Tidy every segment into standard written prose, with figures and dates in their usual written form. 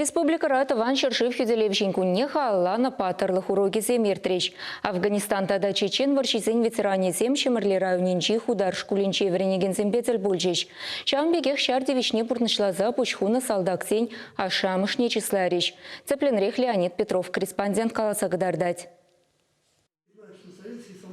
Республика Ратован шершив юделевшин куннеха аллана патерлых уроки земертрещ. Афганистан тада чечен варшизен ветеране зем шемерли районинчи худар шкулинчи евренеген зембецель бульчищ. Чамбегех шарди вишне бурнышлаза пучхуна салдаксень ашамышне числарищ. Цепленрех Леонид Петров, корреспондент Каласа Гадардать.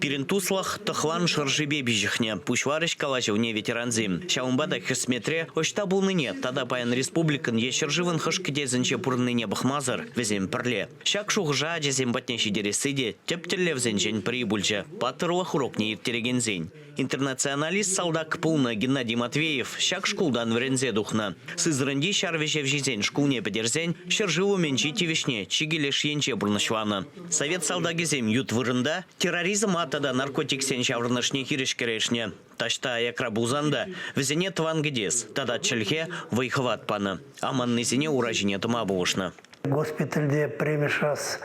Перентуслах тахван шаржибе бижихне, пушварыш калашевне ветеранзим. Шаумбада хесметре, ошта был ныне, тада паян республикан ешерживан хашкедезенче пурныне бахмазар, везем перле. Шак шухжа дезем батнещи дересыде, тептерлевзенчен прибульче, паттерлах урокне иртерегензень. Интернационалист солдат полна Геннадий Матвеев, шак шкулдан врензе духна. Сызранди шарвеже в жизнь шкулне подерзень, шерживу менчите вишне, чигелеш енче бурнашвана. Совет солдагезем ют вырында, терроризм атада наркотик сен шаврнашне хиришкерешне. Ташта якрабузанда, везене твангедес, тада чельхе вайхват пана. Аманны зене уражине тмабушна. Госпитальде премешас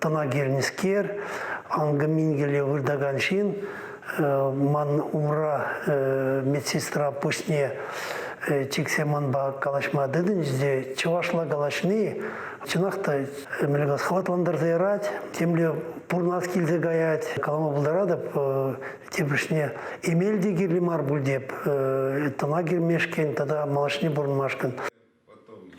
танагернискер, ангамингеле вырдаганшин, ман умра медсестра пусне чиксеманба калашма дедин, зде чувашла галашни, чинахта мелгас хватландарды ярать, темле пурнас килде гаять, калама булдарада, тепешне эмельди гирлимар бульдеп, танагер мешкен, тогда малашни бурнмашкан.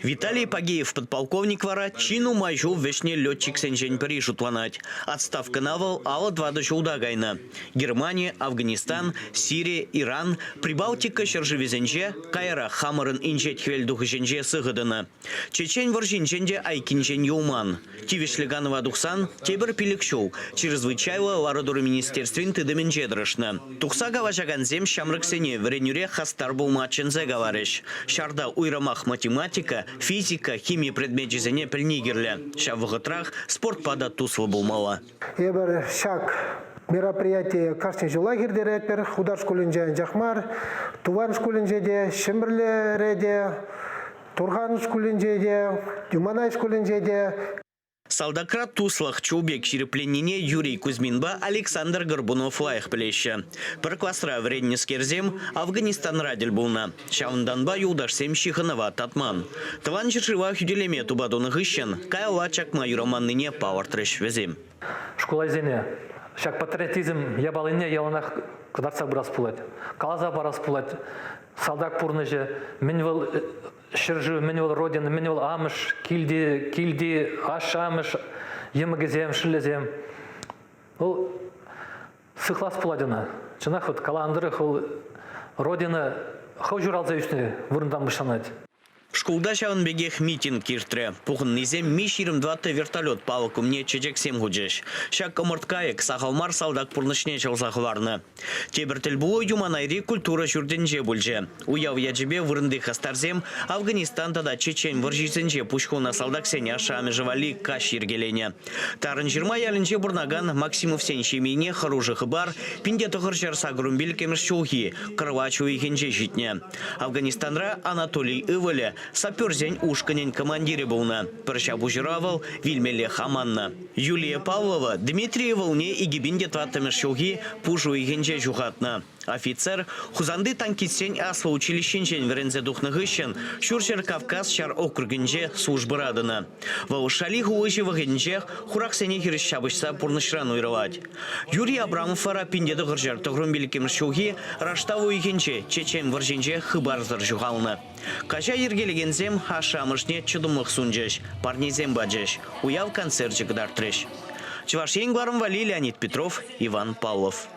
Виталий Пагеев, подполковник вара, чину майжу вешне летчик сенжень Парижу тванать. Отставка навал ала два дочу удагайна. Германия, Афганистан, Сирия, Иран, Прибалтика, Шержевизенже, Кайра, Хамарен, Инчет, Хвельдухаченже, Сыгадана. Чечень, Воржинченде, Айкинчен, Юман. Тивишлиганова Духсан, Тебер Пиликшоу, чрезвычайно Ларадуры министерствин Тыдеменджедрашна. Тухсага Важаганзем, Шамраксене, Вренюре, Хастарбу Мачензе говоришь. Шарда Уйрамах математика, физика, химия предмети зене пельнигерля. Ша в готрах спорт пада тусла булмала. Ебер шаг мероприятие каждый лагерь рэпер, худар школинже Жахмар, Туван школинже Шемберле реде, Турхан школинже, Юманай школинже. Салдакрат туслах чубек черепленнине Юрий Кузьминба Александр Горбунов лайх плеща. Паркласра вредне скерзем Афганистан радиль булна. Шаунданба юдаш сем шиханова татман. Тван чершива хюделеме тубадуна гыщен. Кайла чакма юроманныне пауэртреш везем. Школа зене. Шак патриотизм ябалыне яланах кадарса брас пулать. Калаза барас пулать. Салдак пурныже. Менвел шержу, менвел родина, менвел амыш, килди, аш амыш, емагезем, шилезем. Ол сыхлас пуладина. Чынах вот каландыры хол родина хау журалза үстіне вырындан бышанать. Шкулда шаванбегех митинг киртре. Пухын низем миширым 20 вертолет палыку мне чечек сем гуджеш. Шак коморткаек сахалмар салдак пурнышне чалсах варны. Тебертел булу юманайри культура журденже бульже. Уяв яджебе вырынды хастарзем Афганистан тада чечен варжизенже пушхуна салдак сеня шами жевали каш ергелене. Тарын жирма ялінже бурнаган Максимов сен шемейне харужы бар пинде тұғыршар сагрумбел кеміршчулхи кырвачу ихенже житне. Афганистанра Анатолий Ивале саперзень ушканень командире булна. Перша бужиравал Вильмеле Хаманна. Юлия Павлова Дмитрий Волне и гибинде тватами шуги пужу и генже жухатна. Офицер хузанды танкисень асва училищенчен верензе духнагыщен шуршер Кавказ шар округенже службы радына. Ваушали гуыжи вагенже хураксене хирищабышса пурнышран уйрывать. Юрий Абрамов ара пиндеды гыржар тұғрымбелікем шуги раштаву игенче чечен варженже хыбарзар жуғалны. Кажа ергелегензем хашамышне чудымық сунжеш, парнезем баджеш, уяв концертчик дартреш. Чувашень гларом вали Леонид Петров, Иван Павлов.